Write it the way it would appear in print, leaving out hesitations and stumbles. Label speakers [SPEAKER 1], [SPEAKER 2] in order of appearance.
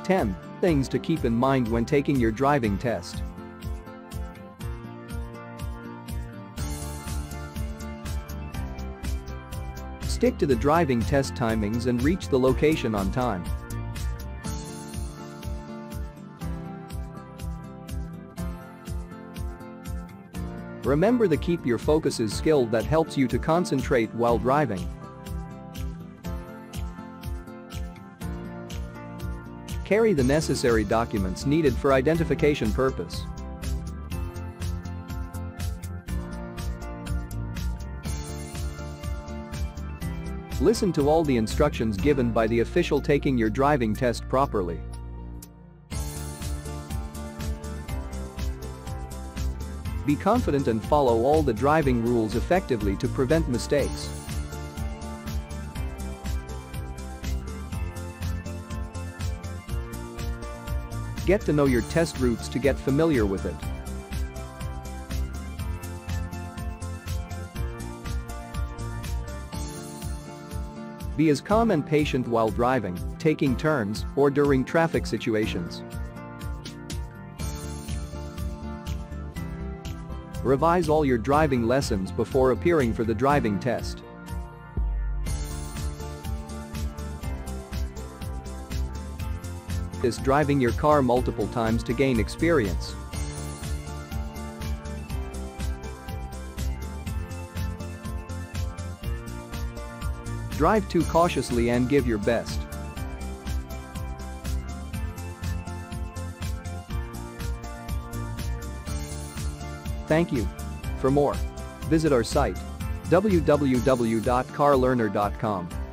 [SPEAKER 1] 10 Things to keep in mind when taking your driving test. Stick to the driving test timings and reach the location on time. Remember the keep your focuses skill that helps you to concentrate while driving. Carry the necessary documents needed for identification purpose. Listen to all the instructions given by the official taking your driving test properly. Be confident and follow all the driving rules effectively to prevent mistakes. Get to know your test routes to get familiar with it. Be as calm and patient while driving, taking turns, or during traffic situations. Revise all your driving lessons before appearing for the driving test. Practice driving your car multiple times to gain experience. Drive too cautiously and give your best. Thank you. For more, visit our site www.carlearner.com.